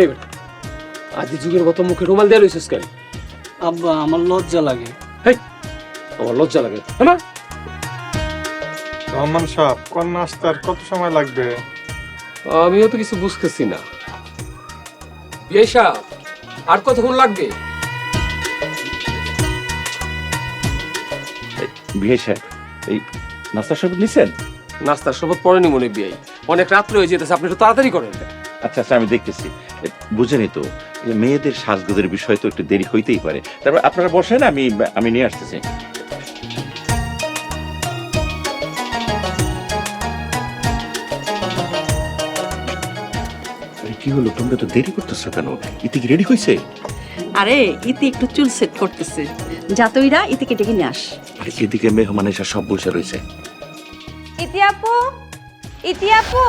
এই বেটা, আদি যুগের মতো মুখে রুমাল দিয়ে লইছিস কেন? আব্বা আমার লজ্জা লাগে। হেই, আমার লজ্জা লাগে না? রহমান সাহেব, কোন নাস্তার কত সময় লাগবে? আমিও তো কিছু বুঝতেছি না। বিয়ে সাহেব, আর কতক্ষণ লাগবে? বিয়ে সাহেব, এই নাস্তা সব নিছেন? নাস্তার শপথ পড়েনি মনে বিয়ে, অনেক রাত্রে হয়ে যেতেছে, আপনি একটু তাড়াতাড়ি করেন। আচ্ছা আচ্ছা, আমি দেখতেছি। বুঝেনি তো, মেয়েদের সাজগোজের বিষয় তো একটু দেরি হইতেই পারে। তারপর আপনারা বসেন, আমি নিয়ে আসতেছি। কি হলো, তোমরা তো দেরি করতেছো কেন? ইতি কি রেডি হয়েছে? আরে ইতি একটু চুল সেট করতেছে, যাতইরা ইতিকে ডেকে নিয়ে আস। এদিকে মেহমান এসে সব বসে রয়েছে। ইতি আপু, ইতি আপু।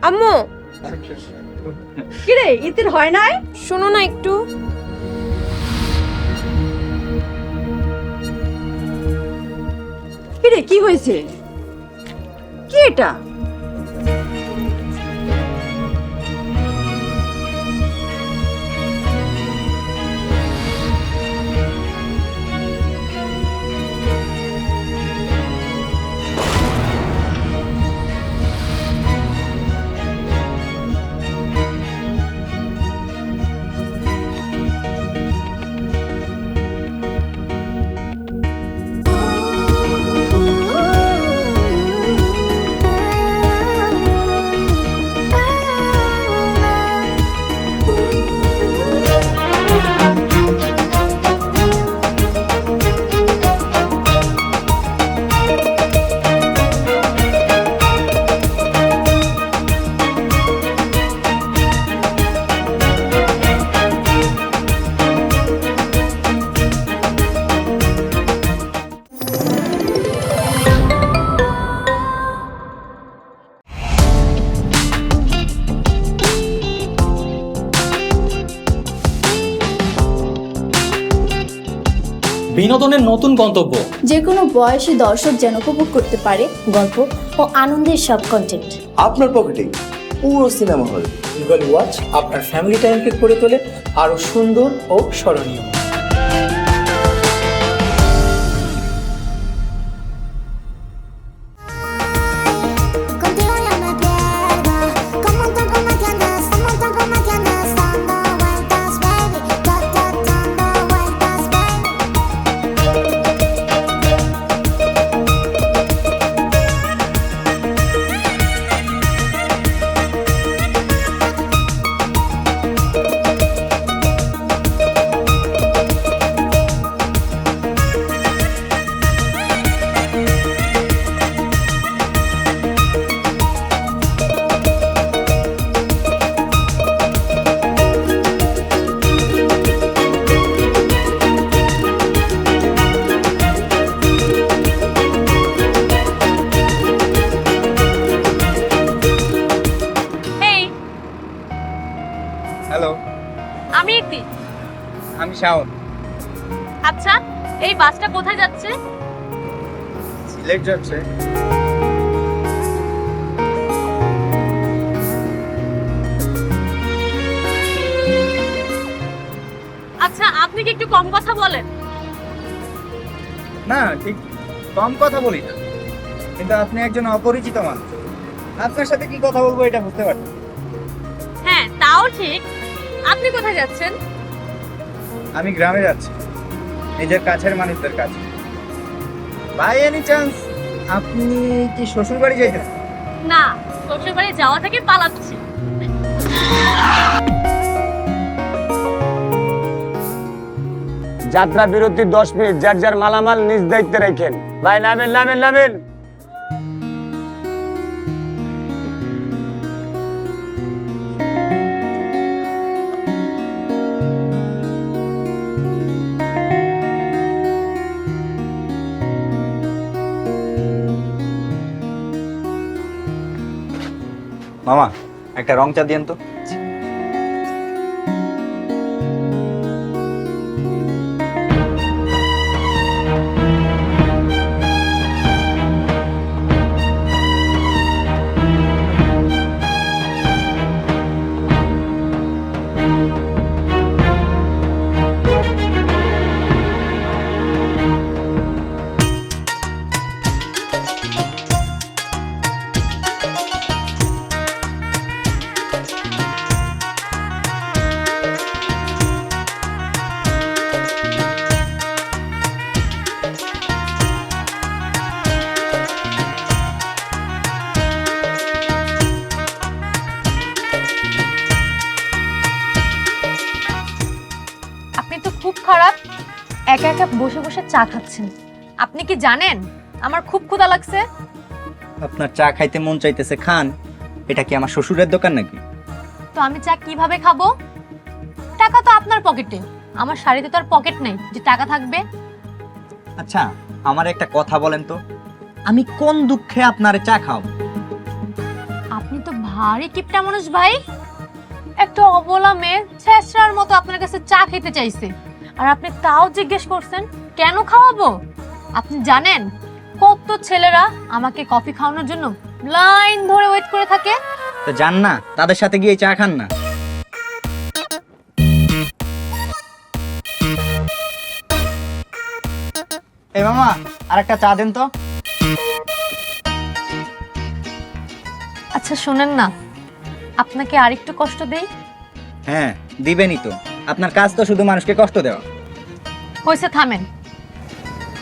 আম্মু, কিরে ইতির হয় নাই? শোনো না একটু। কিরে কি হয়েছে? কি এটা? বিনোদনের নতুন গন্তব্য, যে কোনো বয়সী দর্শক যেন উপভোগ করতে পারে গল্প ও আনন্দের সব কন্টেন্ট আপনার পকেটেই পুরো সিনেমা হল। গুগল ওয়াচ আপনার ফ্যামিলি টাইমকে করে তোলে আরো সুন্দর ও স্মরণীয়। হ্যালো, আমি ইতি। আমি শাওন। আচ্ছা, এই বাসটা কোথায় যাচ্ছে? সিলেট যাচ্ছে। আচ্ছা, আপনি কি একটু কম কথা বলেন? না, ঠিক কম কথা বলি না, কিন্তু আপনি একজন অপরিচিত মানুষ, আপনার সাথে কি কথা বলবো এটা বুঝতে পারছি। হ্যাঁ, তাও ঠিক। আপনি কোথায় যাচ্ছেন? আমি গ্রামে যাচ্ছি, নিজের কাছের মানুষদের কাছে। বাই এনি চান্স আপনি কি শ্বশুর বাড়ি যাইতেন? না, শ্বশুর বাড়ি যাওয়া থেকে পালাচ্ছি। যাত্রা বিরতি 10 মিনিট, যার যার মালামাল নিজ দায়িত্বে রাখেন। ভাই নামেন নামেন নামেন। মামা একটা রং চা দিয়েন তো। আপনি তো খুব খারাপ, একা একা বসে বসে চা খাচ্ছেন। আপনি কি জানেন আমার খুব ক্ষুধা লাগছে? আপনার চা খাইতে মন চাইতেছে, খান। এটা কি আমার শ্বশুরের দোকান নাকি? তো আমি চা কিভাবে খাবো? টাকা তো আপনার পকেটে, আমার শাড়িতে তো আর পকেট নেই যে টাকা থাকবে। আচ্ছা আমার একটা কথা বলেন তো, আমি কোন দুঃখে আপনারে চা খাওয়াবো? আপনি তো ভারী কিপটা মানুষ ভাই। একটা অবলা মেয়ে ছেঁচড়ার মতো আপনার কাছে চা খেতে চাইছে, আর আপনি তাও জিজ্ঞেস করছেন কেন খাওয়াবো? আপনি জানেন কত ছেলেরা আমাকে কফি খাওয়ানোর জন্য লাইন ধরে ওয়েট করে থাকে? তো যান না, তাদের সাথে গিয়ে চা খান না। এই মামা আর একটা চা দেন তো। আচ্ছা শোনেন না, আপনাকে আরেকটু কষ্ট দেই? হ্যাঁ দিবেনই তো, আপনার কাজ তো শুধু মানুষকে কষ্ট দেওয়া। হয়েছে, থামেন।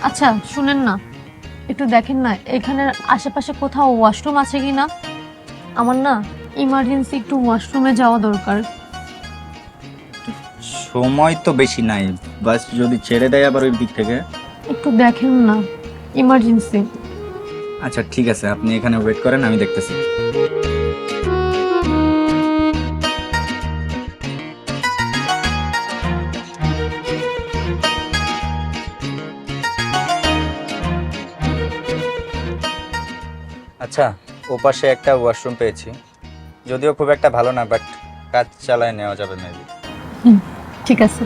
আচ্ছা শুনেন না, একটু দেখেন না এখানের আশেপাশে কোথাও ওয়াশরুম আছে কি না। আমার না ইমার্জেন্সি একটু ওয়াশরুমে যাওয়া দরকার। সময় তো বেশি নাই, বাস যদি ছেড়ে দেয় আবার ওই দিক থেকে। একটু দেখেন না, ইমার্জেন্সি। আচ্ছা ঠিক আছে, আপনি এখানে ওয়েট করেন, আমি দেখতেছি। আচ্ছা ওপাশে একটা ওয়াশরুম পেয়েছি, যদিও খুব একটা ভালো না, বাট কাজ চালায় নেওয়া যাবে মেবি। ঠিক আছে।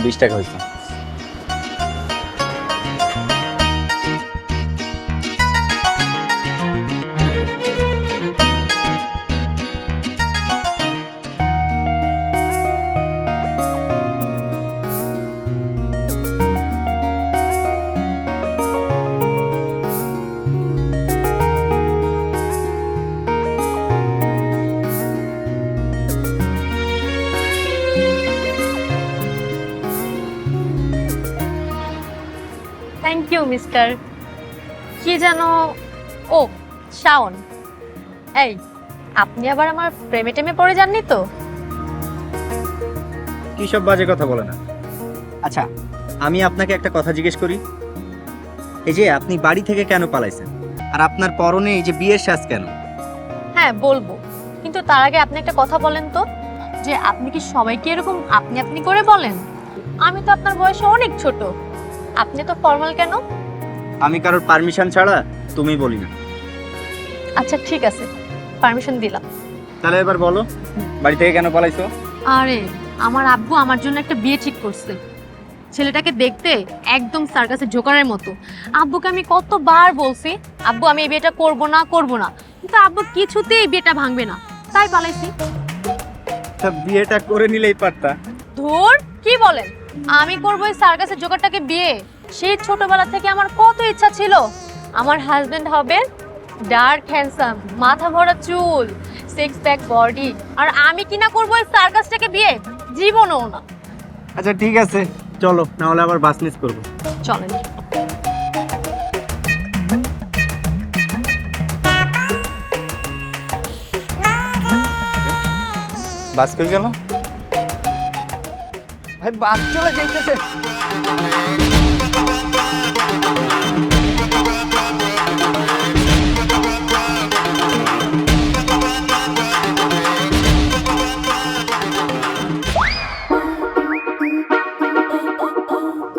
20 টাকা হয়েছে। থ্যাংক ইউ মিস্টার কি যেন, ও শাওন। এই আপনি আবার আমার প্রেমে টেমে পড়ে যাননি তো? কি সব বাজে কথা বলে না। আচ্ছা আমি আপনাকে একটা কথা জিজ্ঞেস করি, এই যে আপনি বাড়ি থেকে কেন পালাইছেন, আর আপনার পরনে এই যে বিয়ের সাজ কেন? হ্যাঁ বলবো, কিন্তু তার আগে আপনি একটা কথা বলেন তো, যে আপনি কি সবাইকে এরকম আপনি আপনি করে বলেন? আমি তো আপনার বয়সে অনেক ছোট, আপনি তো ফর্মাল কেন? আমি কারোর পারমিশন ছাড়া তুমি বলি না। আচ্ছা ঠিক আছে, পারমিশন দিলাম। তাহলে এবার বলো বাড়ি থেকে কেন পালাইছো? আরে আমার আব্বু আমার জন্য একটা বিয়ে ঠিক করছে। ছেলেটাকে দেখতে একদম সার্কাসের জোকারের মতো। আব্বুকে আমি কতবার বলছি আব্বু আমি এই বিয়েটা করব না, কিন্তু আব্বু কিছুতেই বিয়েটা ভাঙবে না, তাই পালাইছি। তা বিয়েটা করে নিলেই পারতা। ধুর কি বলেন, আমি করবো এই সার্কাসের জোকারটাকে বিয়ে? সেই ছোটবেলা থেকে আমার কত ইচ্ছা ছিল আমার হাজবেন্ড হবে ডার্ক হ্যান্ডসাম, মাথা ভরা চুল, সিক্স প্যাক বডি, আর আমি কিনা করবো এই সার্কাসটাকে বিয়ে? জীবনও না। আচ্ছা ঠিক আছে চলো, না হলে আবার বাস মিস করবো। চলেন। বাস কই গেল? ভাই বাস চলে যাইতেছে।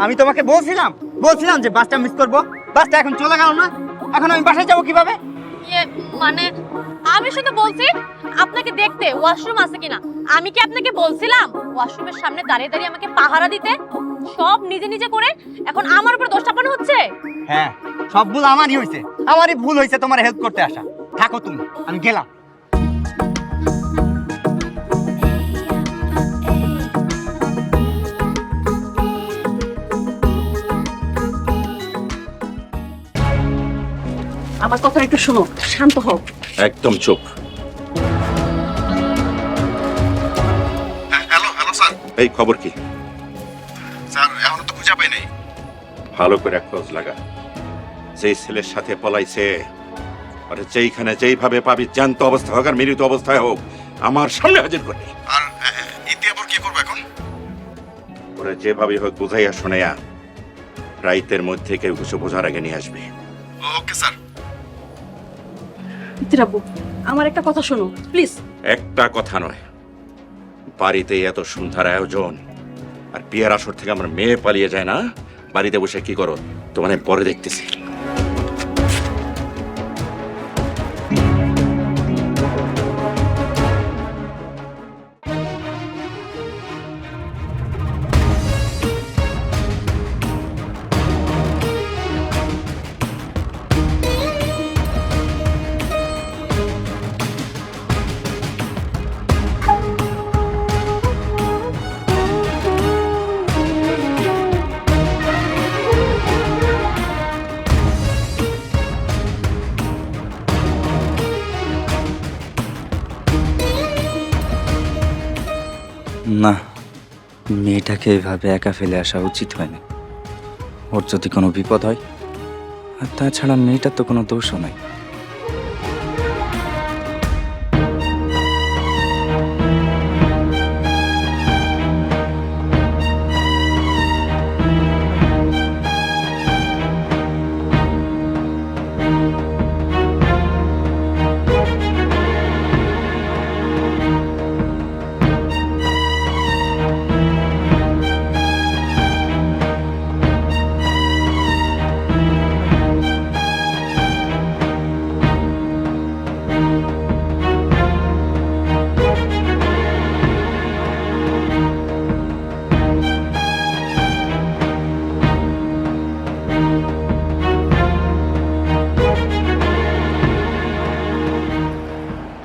আমি তোমাকে বলছিলাম যে বাসটা মিস করবো, বাসটা এখন চলে গেল না। এখন আমি বাসায় যাবো কিভাবে? ইয়ে মানে আমি শুধু বলছি আপনাকে দেখতে ওয়াশরুম আছে কিনা। আমি কি আপনাকে বলছিলাম ওয়াশরুমের সামনে দাঁড়িয়ে দাঁড়িয়ে আমাকে পাহারা দিতে? সব নিজে নিজে করে এখন আমার উপর দোষ চাপানো হচ্ছে। হ্যাঁ, সব ভুল আমারই হয়েছে, আমারই ভুল হয়েছে তোমার হেল্প করতে আসা। থাকো তুমি, আমি গেলাম। আমার কথা একটু শোনো, শান্ত হও। একদম চুপ। Hello hello sir. এই খবর কি? স্যার এখনো তো খুঁজে পাই নাই। ভালো করে খোঁজ লাগা। যেই ছেলের সাথে পলাইছে আরে যেইখানে যেইভাবে পাবি, জ্যান্ত অবস্থা হোক আর মৃত অবস্থায় হোক, আমার সামনে হাজির করবি। আর ইতিহাপুর কি করবো এখন? ওরা যেভাবে হোক বুঝাইয়া শোনাইয়া রাইতের মধ্যে কেউ কিছু বোঝার আগে নিয়ে আসবে। Okay sir. ইতিরাবু, আমার একটা কথা শোনো প্লিজ। একটা কথা নয়, বাড়িতে এত সুন্দর আয়োজন আর বিয়ের আসর থেকে আমার মেয়ে পালিয়ে যায় না, বাড়িতে বসে কি করো তোমার আমি পরে দেখতেছি। না, মেয়েটাকে এভাবে একা ফেলে আসা উচিত হয়নি। ওর যদি কোনো বিপদ হয়, আর তাছাড়া মেয়েটার তো কোনো দোষও নাই।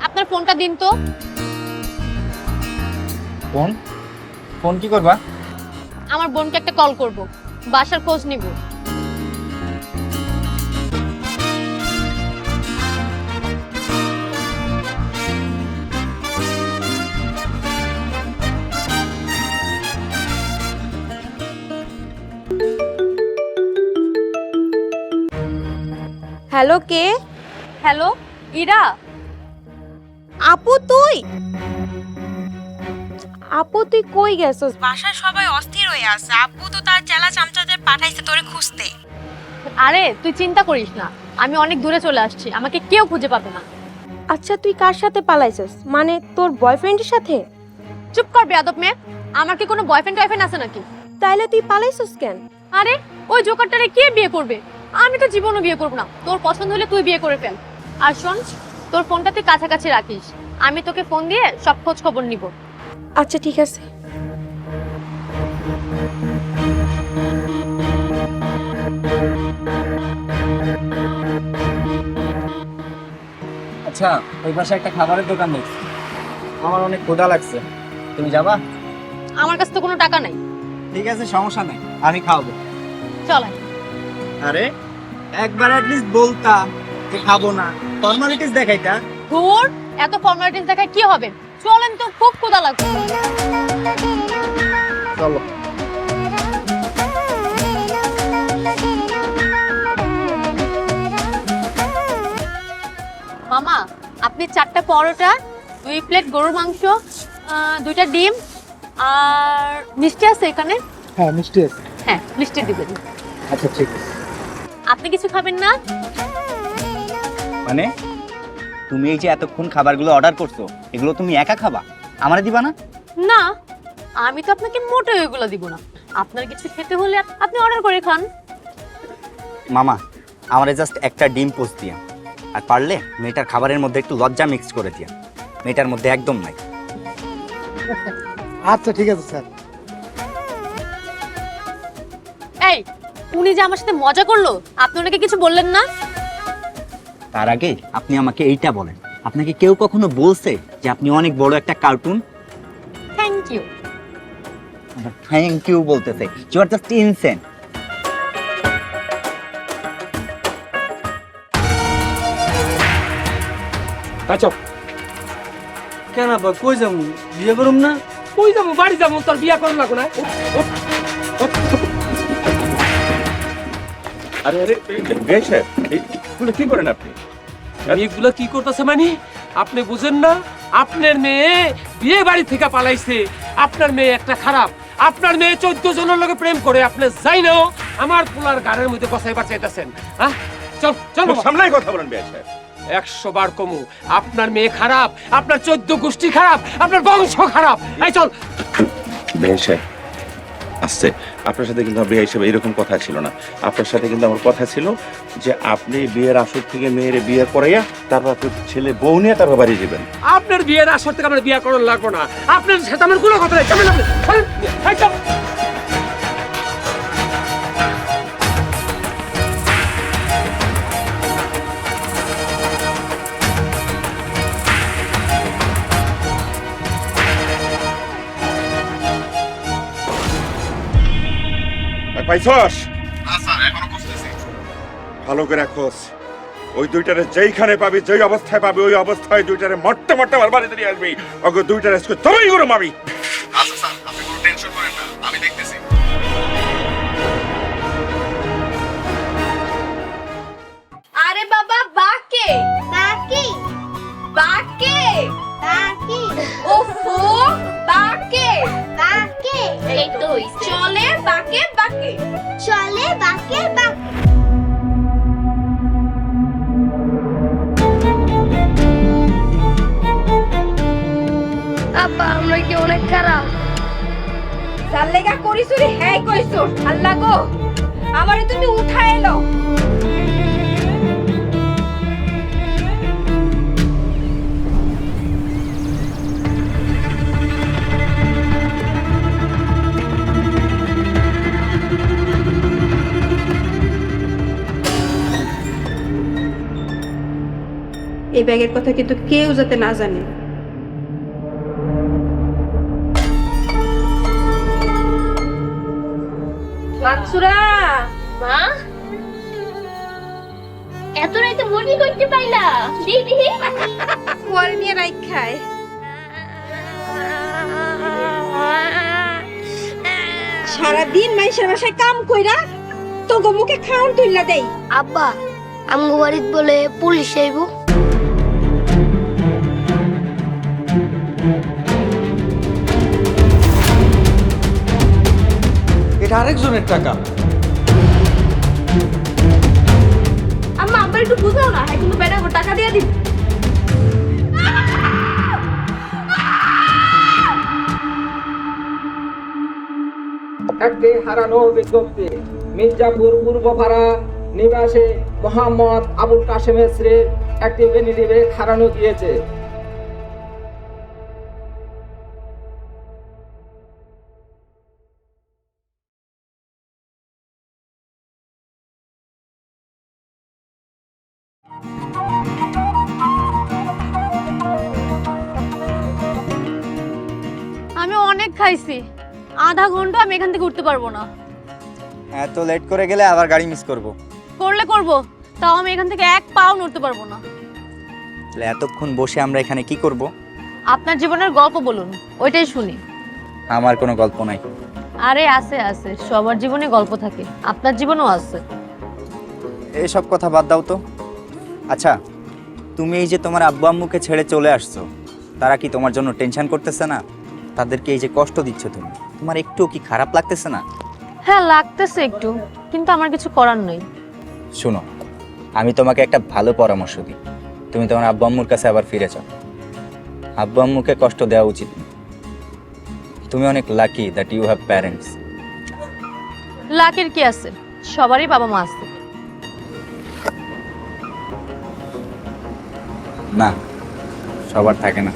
আপনার ফোনটা দিন তো। ফোন? ফোন কি করবা? আমার বোনকে একটা কল করব, বাসার খোঁজ নিব। হ্যালো, কে? হ্যালো ইরা। আপু তুই? আপু তুই কই গেছস? বাসার সবাই অস্থির হয়ে আছে। আপু তো তার চেলা চামচাদের পাঠাইছে তোরে খুঁজতে। আরে তুই চিন্তা করিস না, আমি অনেক দূরে চলে আসছি, আমাকে কেউ খুঁজে পাবে না। আচ্ছা তুই কার সাথে পালাইছস? মানে তোর বয়ফ্রেন্ডের সাথে? চুপ কর বেয়াদব মেয়ে, আমার কি কোনো বয়ফ্রেন্ড টয়ফ্রেন্ড আছে নাকি? তাইলে তুই পালাইছস কেন? আরে ওই জোকারটারে কে বিয়ে করবে? আমি তো জীবনও বিয়ে করব না। তোর পছন্দ হলে তুই বিয়ে করে ফেল। আর শোন, তোর ফোনটা তুই কাছাকাছি রাখিস, আমি তোকে ফোন দিয়ে সব খোঁজ খবর নিব। আচ্ছা ঠিক আছে। আচ্ছা, ওই পাশে একটা খাবারের দোকান দেখছি, আমার অনেক ক্ষুধা লাগছে, তুমি যাবা? আমার কাছে তো কোনো টাকা নাই। ঠিক আছে, সমস্যা নেই, আমি খাওয়াবো। চল। আরে একবার অ্যাটলিস্ট বলতা যে খাবো না, ফর্মালিটিস দেখাইতা। ধুর, এত ফর্মালিটিস দেখায় কি হবে? চলেন তো, খুব ক্ষুধা লাগছে। চলো। মামা, আপনি 4টা পরোটা, 2 প্লেট গরুর মাংস, 2টা ডিম আর মিষ্টি আছে এখানে? হ্যাঁ মিষ্টি আছে। হ্যাঁ মিষ্টি দিবেন। আচ্ছা ঠিক আছে। আপনি কিছু খাবেন না? মানে তুমি এই যে এতক্ষণ খাবারগুলো অর্ডার করছো, এগুলো তুমি একা খাবা, আমারে দিবা না? না, আমি তো আপনাকে মোটেও এগুলো দিব না। আপনার কিছু খেতে হলে আপনি অর্ডার করে খান। মামা আমারে জাস্ট একটা ডিম পোস্ট দিয়া, আর পারলে মেয়েটার খাবারের মধ্যে একটু লজ্জা মিক্স করে দিয়া। মেয়েটার মধ্যে একদম নাই। আচ্ছা ঠিক আছে স্যার। এই, উনি যে আমার সাথে মজা করলো, আপনি ওনাকে কিছু বললেন না? তার আগে আপনি আমাকে এইটা বলেন, আপনাকে কেউ কখনো বলছে যে আপনি অনেক বড় একটা cartoon? Thank you. Thank you বলতেছে, ইউ আর জাস্ট ইনসেন। আচ্ছা কেন আব্বা কই যাবো, বিয়ে করুম না? কই যাবো? বাড়ি যাবো, তোর বিয়া করুন লাগো না। আরে আরে বিয়ে সাহেব, এইগুলো কি করেন আপনি? এগুলো কি করতেছে মানে? আপনি বুঝেন না? আপনার মেয়ে বিয়ে বাড়ি থেকে পালাইছে। আপনার মেয়ে একটা খারাপ। আপনার মেয়ে 14 জনের লগে প্রেম করে। আপনি যাই না আমার পোলার গাড়ির মধ্যে বসাইবার চাইতেছেন। হ্যাঁ, চল চল সামলাই কথা বলেন বিয়ে সাহেব। 100 বার কমু। আপনার মেয়ে খারাপ, আপনার 14 গোষ্ঠী খারাপ, আপনার বংশ খারাপ। এই চল। বিয়ে সাহেব আসছে, আপনার সাথে কিন্তু বিয়ে হিসেবে এরকম কথা ছিল না। আপনার সাথে কিন্তু আমার কথা ছিল যে আপনি বিয়ের আসর থেকে মেয়ের বিয়ে করাইয়া তারপর আপনার ছেলে বউ নিয়ে তারপর বাড়ি যাবেন। আপনার বিয়ের আসর থেকে আমার বিয়ে করার লাগবো না। আপনার সাথে আমার কোনো কথা নেই। চলেন আপনি, চলেন। এই চল। পাইছস? না স্যার, এখনো খুঁজতেছি। ভালো করে খোঁজ। ওই দুইটারে যেইখানে পাবি, যেই অবস্থায় পাবি, ওই অবস্থায় দুইটারে মরতে মরতে আমার বাড়িতে নিয়ে আসবি। ওকে দুইটারে আজকে তবেই করে মাবি। আচ্ছা স্যার, আপনি কোনো টেনশন করেন না, আমি দেখতেছি। আরে বাবা, বাকে বাকে বাকে বাকে ওফো, বাকে বাকে, এই তো চলে বাকে বাকে, চলে বাকে বাকে। আপা, আমরা কি অনেক খারাপ? তার লেগা করিস রে? হ্যাঁ কইছ। আল্লাহ গো, আমারে তুমি উঠা এলো। এই ব্যাগের কথা কিন্তু কেউ যাতে না জানে। মাকসুরা, মা এত রাতে মনি করতে পাইলা? দিদি পরে নিয়ে রাইখ খায়। সারাদিন মাইশের বাসায় কাম কইরা তোগো মুখে খাওন তুইলা দেই। আব্বা, আমগো বাড়িত বলে পুলিশ আইব। এটা আরেকজনের টাকা। আম্মা, আব্বার একটু বুঝাও না, হ্যাঁ কিন্তু বেটা টাকা দিয়ে দিবি। একটি হারানো বিজ্ঞপ্তি। মির্জাপুর পূর্বপাড়া নিবাসে মোহাম্মদ আবুল কাশেমের স্ত্রীর একটি বেনিটি ব্যাগ হারানো গিয়েছে। আমি অনেক খাইছি। আধা ঘন্টা আমি এখান থেকে উঠতে পারবো না। এত লেট করে গেলে আবার গাড়ি মিস করব। করলে করব, তাও আমি এখান থেকে এক পাও নড়তে পারবো না। তাহলে এতক্ষণ বসে আমরা এখানে কি করব? আপনার জীবনের গল্প বলুন, ওইটাই শুনি। আমার কোনো গল্প নাই। আরে আছে আছে, সবার জীবনে গল্প থাকে, আপনার জীবনেও আছে। এইসব কথা বাদ দাও তো। আচ্ছা, তুমি এই যে তোমার আব্বু আম্মুকে ছেড়ে চলে আসছো, তারা কি তোমার জন্য টেনশন করতেছে না? তাদেরকে এই যে কষ্ট দিচ্ছ তুমি, তোমার একটু কি খারাপ লাগতেছে না? হ্যাঁ লাগতেছে একটু, কিন্তু আমার কিছু করার নেই। শোনো, আমি তোমাকে একটা ভালো পরামর্শ দিই। তুমি তোমার আব্বু আম্মুর কাছে আবার ফিরে যাও। আব্বু আম্মুকে কষ্ট দেওয়া উচিত না। তুমি অনেক lucky that you have parents. লাকের কি আছে, সবারই বাবা মা আছে। না, সবার থাকে না।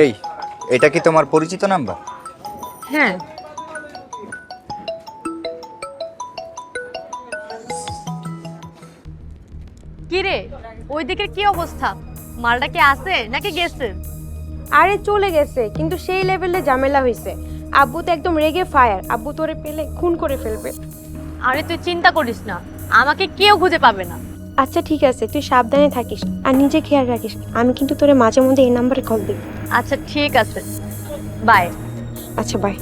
এই, এটা কি তোমার পরিচিত নাম্বার? হ্যাঁ। কি রে, ওই দিকের কি অবস্থা? মালটা কি আছে নাকি গেছে? আরে চলে গেছে, কিন্তু সেই লেভেলে ঝামেলা হয়েছে। আব্বু তো একদম রেগে ফায়ার, আব্বু তোরে পেলে খুন করে ফেলবে। আরে তুই চিন্তা করিস না, আমাকে কেউ খুঁজে পাবে না। আচ্ছা ঠিক আছে, তুই সাবধানে থাকিস আর নিজে খেয়াল রাখিস। আমি কিন্তু তোরে মাঝে মধ্যে এই নাম্বারে কল দিই। আচ্ছা ঠিক আছে, বাই। আচ্ছা বাই।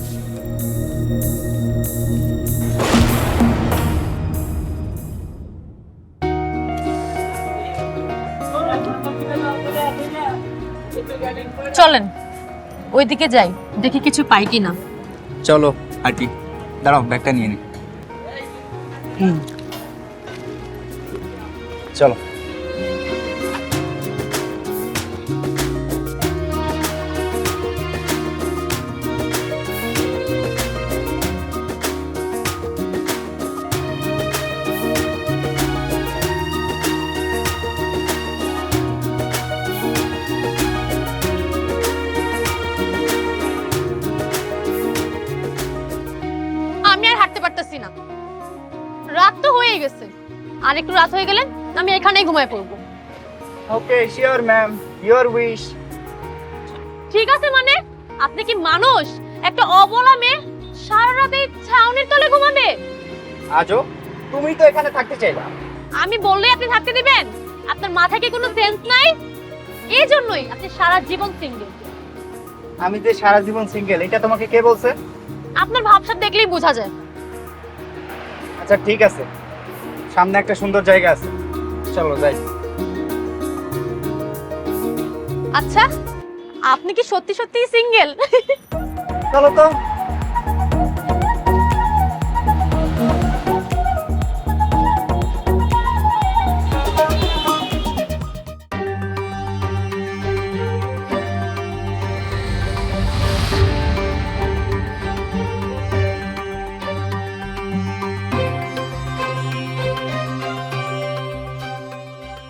চলেন ওইদিকে যাই, দেখি কিছু পাই কিনা। চলো হাঁটি। দাঁড়াও, ব্যাগটা নিয়ে নি। চলো। আমি আর হাঁটতে পারতেছি না, রাত তো হয়ে গেছে। আর একটু রাত হয়ে গেলে আমি এখানেই ঘুমায় পড়বো। Okay sure ma'am, your wish. ঠিক আছে, মানে আপনি কি মানুষ? একটা অবলা মেয়ে সারা রাত এই ছাউনির তলে ঘুমাবে? আজও তুমি তো এখানে থাকতে চাইলা। আমি বললেই আপনি থাকতে দিবেন? আপনার মাথায় কি কোনো সেন্স নাই? এই জন্যই আপনি সারা জীবন সিঙ্গেল। আমি যে সারা জীবন সিঙ্গেল, এটা তোমাকে কে বলছে? আপনার ভাবসাব দেখলেই বোঝা যায়। আচ্ছা ঠিক আছে, সামনে একটা সুন্দর জায়গা আছে, চলো যাই। আচ্ছা, আপনি কি সত্যি সত্যি সিঙ্গেল? চলো তো।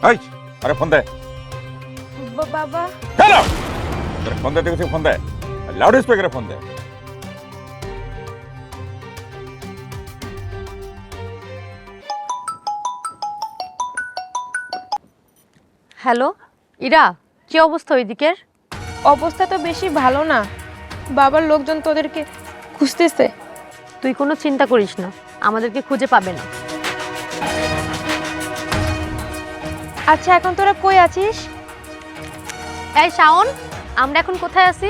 এই আরে ফোন দে। বাবা হ্যালো, তোর ফোন দে, দেখছি ফোন দে, লাউড স্পিকারে ফোন দে। হ্যালো ইরা, কি অবস্থা ওইদিকের? অবস্থা তো বেশি ভালো না, বাবার লোকজন তোদেরকে খুঁজতেছে। তুই কোনো চিন্তা করিস না, আমাদেরকে খুঁজে পাবে না। আচ্ছা এখন তোরা কই আছিস? এই শাওন, আমরা এখন কোথায় আছি?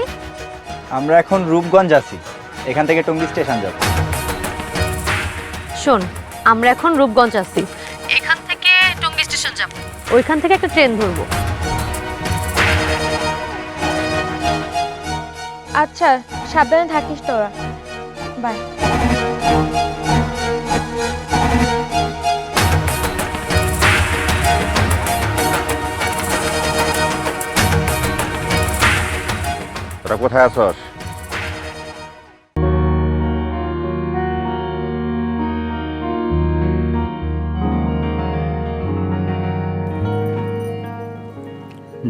আমরা এখন রূপগঞ্জ আছি, এখান থেকে টঙ্গী স্টেশন যাব। শোন, আমরা এখন রূপগঞ্জ আছি, এখান থেকে টঙ্গী স্টেশন যাব, ওইখান থেকে একটা ট্রেন ধরবো। আচ্ছা সাবধানে থাকিস তোরা, বাই। তোরা কোথায় আছস?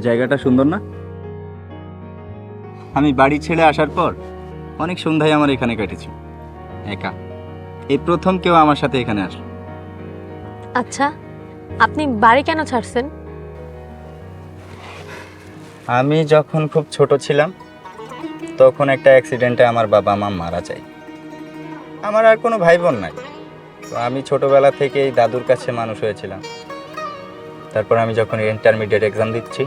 জায়গাটা সুন্দর না? আমি বাড়ি ছেড়ে আসার পর অনেক সন্ধ্যায় আমার এখানে কেটেছি একা। এই প্রথম কেউ আমার সাথে এখানে আসলো। আচ্ছা, আপনি বাড়ি কেন ছাড়ছেন? আমি যখন খুব ছোট ছিলাম তখন একটা অ্যাক্সিডেন্টে আমার বাবা মা মারা যায়। আমার আর কোনো ভাই বোন নাই, তো আমি ছোটবেলা থেকেই দাদুর কাছে মানুষ হয়েছিলাম। তারপর আমি যখন ইন্টারমিডিয়েট এক্সাম দিচ্ছি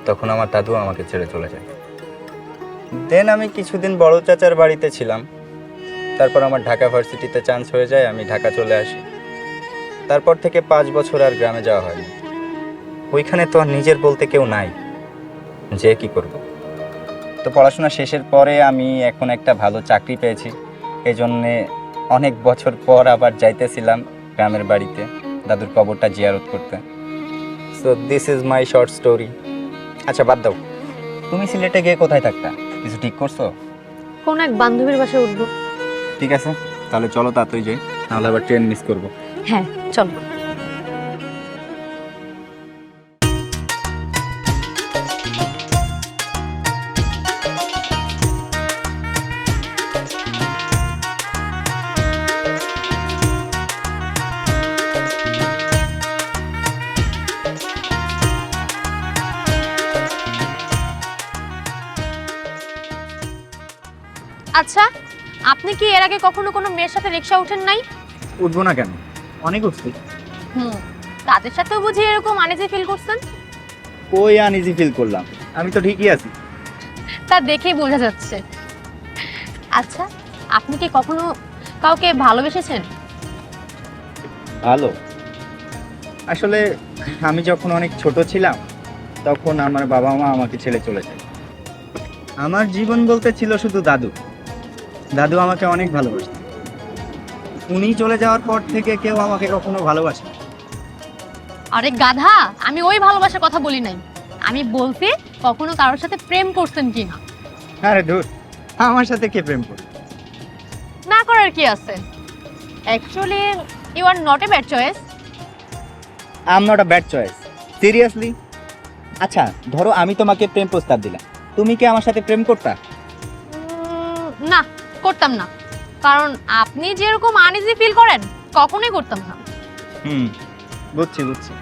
তখন আমার দাদু আমাকে ছেড়ে চলে যায়। দেন আমি কিছুদিন বড় চাচার বাড়িতে ছিলাম। তারপর আমার ঢাকা ভার্সিটিতে চান্স হয়ে যায়, আমি ঢাকা চলে আসি। তারপর থেকে 5 বছর আর গ্রামে যাওয়া হয়নি। ওইখানে তো আর নিজের বলতে কেউ নাই, যে কি করব। তো পড়াশোনা শেষের পরে আমি এখন একটা ভালো চাকরি পেয়েছি, এই জন্যে অনেক বছর পর আবার যাইতেছিলাম গ্রামের বাড়িতে দাদুর কবরটা জিয়ারত করতে। So this is my short story. আচ্ছা বাদ দাও, তুমি সিলেটে গিয়ে কোথায় থাকতা? কিছু ঠিক করছো? কোন এক বান্ধবীর বাসায় উঠবো। ঠিক আছে, তাহলে চলো তাড়াতাড়ি যাই, নাহলে আবার ট্রেন মিস করব। হ্যাঁ চলো। আচ্ছা, আপনি কি এর আগে কখনো কোনো মেয়ের সাথে রিক্সা উঠেন নাই? উঠবো না কেন, অনেক উঠছি। তাদের সাথেও বুঝি এরকম আনইজি ফিল করছেন? কই আনইজি ফিল করলাম, আমি তো ঠিকই আছি। তা দেখেই বোঝা যাচ্ছে। আচ্ছা, আপনি কি কখনো কাউকে ভালোবেসেছেন? ভালো, আসলে আমি যখন অনেক ছোট ছিলাম তখন আমার বাবা মা আমাকে ছেড়ে চলে যায়। আমার জীবন বলতে ছিল শুধু দাদু। দাদু আমাকে অনেক ভালোবাসত। উনি চলে যাওয়ার পর থেকে কেউ আমাকে কখনো ভালোবাসে। আরে গাধা, আমি ওই ভালোবাসার কথা বলি নাই। আমি বলছি কখনো কারোর সাথে প্রেম করছেন কিনা। আরে ধুর, আমার সাথে কে প্রেম করে? না করার কি আছে? Actually you are not a bad choice. I am not a bad choice, seriously. আচ্ছা ধরো আমি তোমাকে প্রেম প্রস্তাব দিলাম, তুমি কি আমার সাথে প্রেম করতা? না, করতাম না। কারণ আপনি যেরকম আনইজি ফিল করেন কখনোই করতাম না। বুঝছি বুঝছি।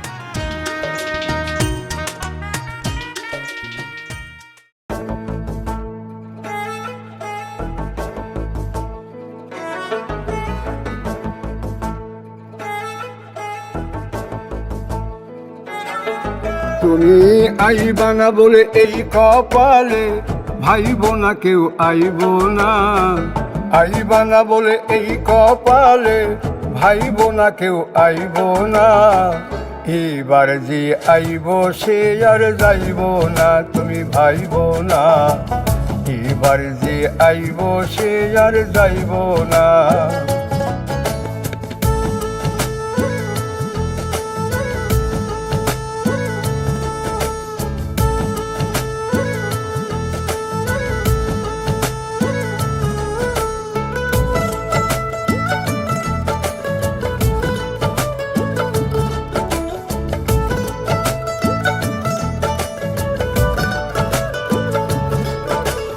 তুমি আইবা না বলে এই কপালে, ভাইব না কেউ আইব না। আইবা না বলে এই কপালে, ভাইব না কেউ আইব না। এবার যে আইব সে আর যাইব না, তুমি ভাইব না। এবার যে আইব সে আর যাইব না।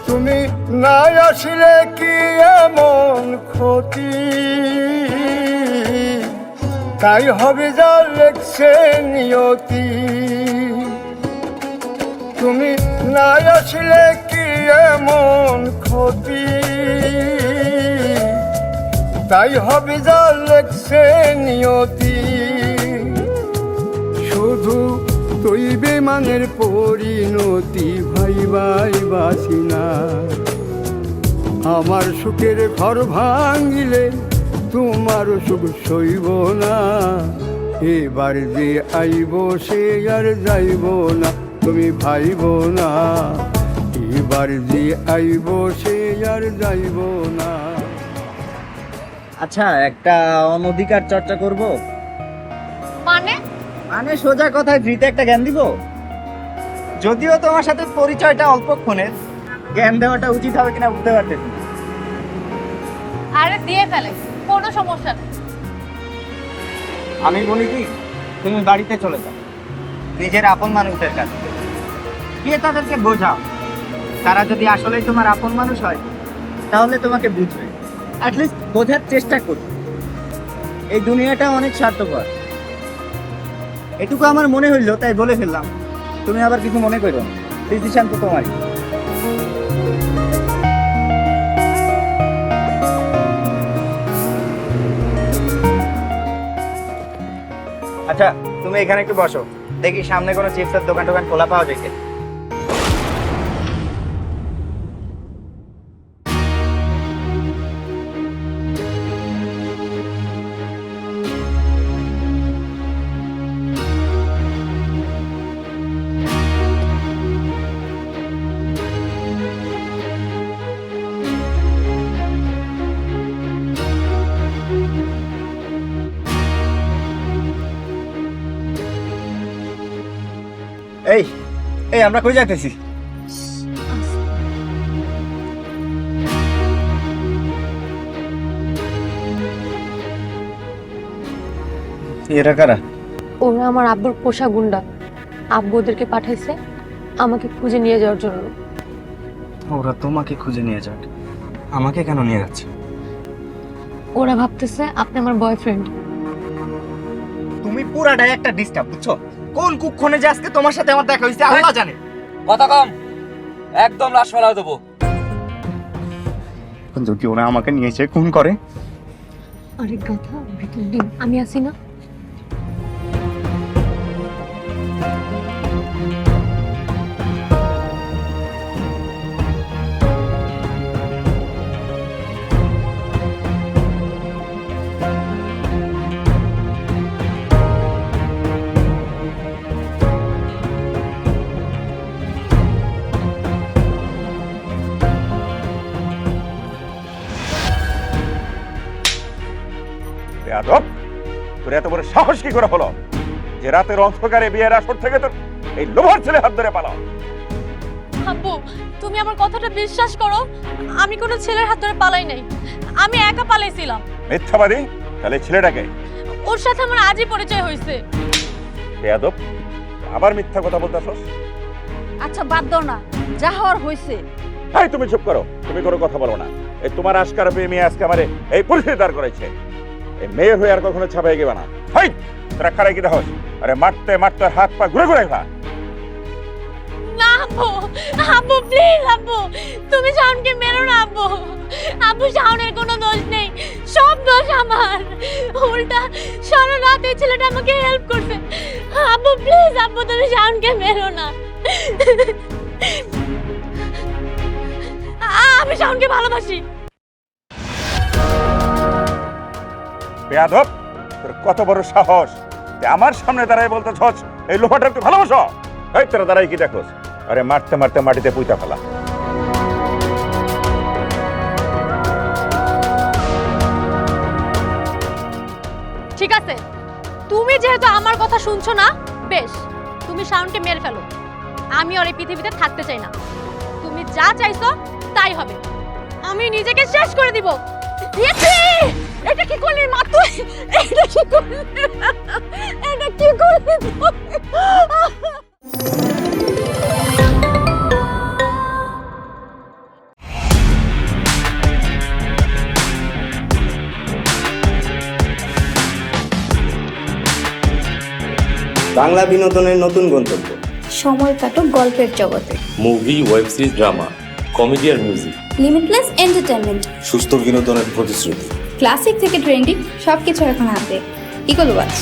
তুমি না আসলে কি এমন ক্ষতি, তাই হবে যা লেখছে নিয়তি। তুমি না আসলে কি এমন ক্ষতি, তাই হবে যা লেখছে নিয়তি। শুধু তুই বেমানের পরিণতি ভাইবাই বাসি না। আমার সুখের ঘর ভাঙিলে তোমার সুখ সইব না। এবার যে আইব সে আর যাইব না, তুমি ভাইব না। এবার যে আইব সে আর যাইব না। আচ্ছা একটা অনধিকার চর্চা করব। মানে? মানে সোজা কথায় ফ্রিতে একটা জ্ঞান দিব। যদিও তোমার সাথে পরিচয়টা অল্পক্ষণের, জ্ঞান দেওয়াটা উচিত হবে কিনা বুঝতে পারতেছি না। আরে দিয়ে ফেলে, কোনো সমস্যা নেই। আমি বলি কি, তুমি বাড়িতে চলে যাও নিজের আপন মানুষদের কাছে, গিয়ে তাদেরকে বোঝাও। তারা যদি আসলেই তোমার আপন মানুষ হয় তাহলে তোমাকে বুঝবে, অ্যাটলিস্ট বোঝার চেষ্টা করবে। এই দুনিয়াটা অনেক স্বার্থপর, এটুকু আমার মনে হইলো তাই বলে ফেললাম। তুমি আবার কিছু মনে করো না, ডিসিশন তো তোমারই। আচ্ছা তুমি এখানে একটু বসো, দেখি সামনে কোনো চিপসের দোকান টোকান খোলা পাওয়া যায় কি। এই এই আমরা কই যাইতেছি? এরা কারা? ওরা আমার আব্বুর পোষা গুন্ডা। আব্বু ওদেরকে পাঠাইছে আমাকে খুঁজে নিয়ে যাওয়ার জন্য। ওরা তোমাকে খুঁজে নিয়ে যাক, আমাকে কেন নিয়ে যাচ্ছে? ওরা ভাবতেছে আপনি আমার বয়ফ্রেন্ড। তুমি পুরাটাই একটা ডিস্টার্ব, বুঝছো? কোন কুক্ষণে যে আজকে তোমার সাথে আমার দেখা হইছে আল্লাহ জানে। কথা কম, একদম লাশ ফেলা দেবো। যদি ওরা আমাকে নিয়ে এসে খুন করে? আরে গাধা, ভিতর দিন, আমি আছি না। বেয়াদব, তোর এত বড় সাহস কি করে হলো যে রাতের অন্ধকারে বিয়ের আসর থেকে তোর এই লোভার ছেলে হাত ধরে পালাও? আব্বু, তুমি আমার কথাটা বিশ্বাস করো, আমি কোনো ছেলের হাত ধরে পালাই নাই। আমি একা পালাইছিলাম। মিথ্যাবাদী! তাহলে ছেলেটাকে? ওর সাথে আমার আজই পরিচয় হয়েছে। বেয়াদব, আবার মিথ্যা কথা বলতেছস? আচ্ছা বাদ দাও না, যা হওয়ার হয়েছে। এই তুমি চুপ করো, তুমি কোনো কথা বলো না। এই তোমার আশকারা পেয়ে মেয়ে আজকে আমারে এই পরিস্থিতি দাঁড় করাইছে। এই মেয়ের হয়ে আর কখনো ছাপাই গেবে না। হাই, তোরা খারাই কি দেখো? আরে মারতে মারতে হাত পা ঘুরে ঘুরে খা। না আব্বু, আব্বু প্লিজ আব্বু, তুমি শাওনকে মেরো না আব্বু। আব্বু, শাওনের কোনো দোষ নেই, সব দোষ আমার। উল্টা সারা রাত এই ছেলেটা আমাকে হেল্প করছে। আব্বু প্লিজ আব্বু, তুমি শাওনকে মেরো না। আমি শাওনকে ভালোবাসি। বেয়াদব, তোর কত বড় সাহস যে আমার সামনে দাঁড়ায় বলতেছস এই লোহাটা তুই ভালোবাসো? এই তোরা দাঁড়াই কি দেখোস? আরে মারতে মারতে মাটিতে পুঁতা ফেলা। ঠিক আছে, তুমি যেহেতু আমার কথা শুনছো না, বেশ, তুমি শাওনকে মেরে ফেলো। আমি আর এই পৃথিবীতে থাকতে চাই না। তুমি যা চাইছো তাই হবে। আমি নিজেকে শেষ করে দিব। এটা কি করলি মা তুই? এটা কি করলি? এটা কি করলি তুই? বাংলা বিনোদনের নতুন গন্তব্য। সময় কাটুক গল্পের জগতে। Movie, web series, drama, comedy আর মিউজিক। Limitless entertainment. সুস্থ বিনোদনের প্রতিশ্রুতি। ক্লাসিক থেকে ট্রেন্ডিং সবকিছু এখন হাতে। Eagle Watch.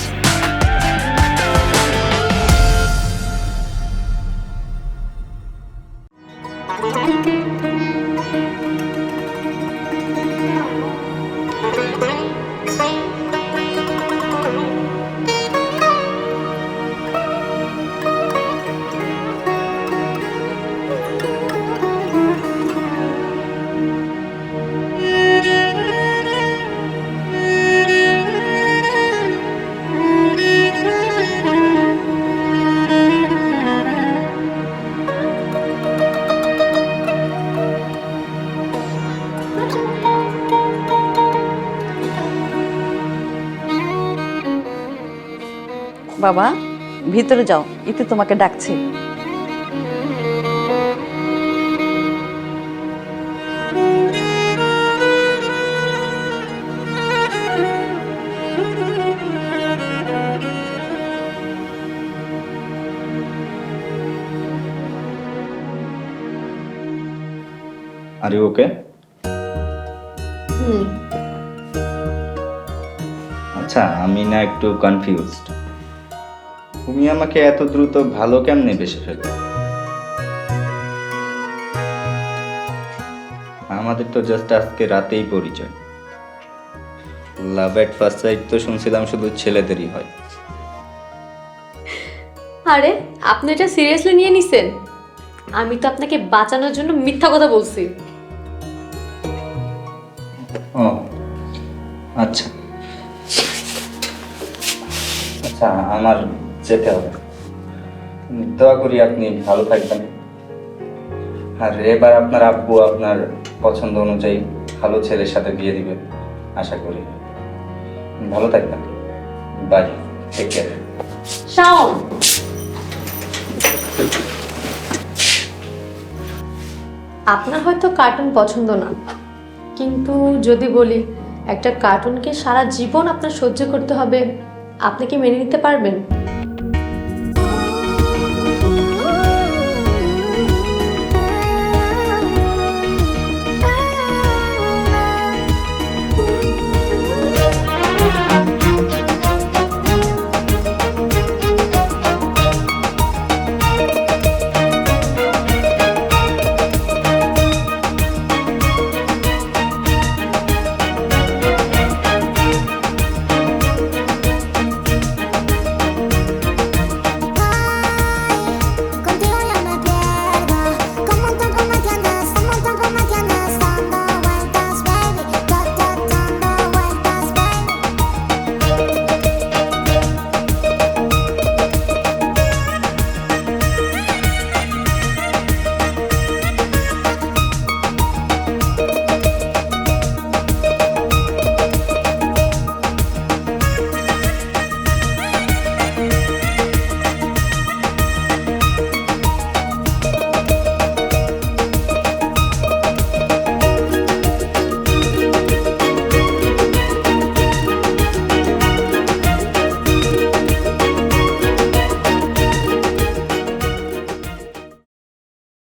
বাবা ভিতরে যাও, ইতি তোমাকে ডাকছে। Are you okay? আচ্ছা, আমি না একটু কনফিউজড। তুমি আমাকে এত দ্রুত ভালো কেমনে বেসে ফেললে? আমাদের তো জাস্ট আজকে রাতেই পরিচয়। লাভ এট ফার্স্ট সাইট তো শুনছিলাম শুধু ছেলেদেরই হয়। আরে আপনি এটা সিরিয়াসলি নিয়ে নিছেন? আমি তো আপনাকে বাঁচানোর জন্য মিথ্যা কথা বলছি। ও আচ্ছা আচ্ছা, আমার যেতে হবে। দোয়া করি আপনি ভালো থাকবেন। আর এবার আপনার আব্বু আপনার পছন্দ অনুযায়ী ভালো ছেলের সাথে বিয়ে দিবে আশা করি। ভালো থাকবেন। By, take care. শাওন, আপনার হয়তো কার্টুন পছন্দ না, কিন্তু যদি বলি একটা কার্টুনকে সারা জীবন আপনার সহ্য করতে হবে, আপনি কি মেনে নিতে পারবেন?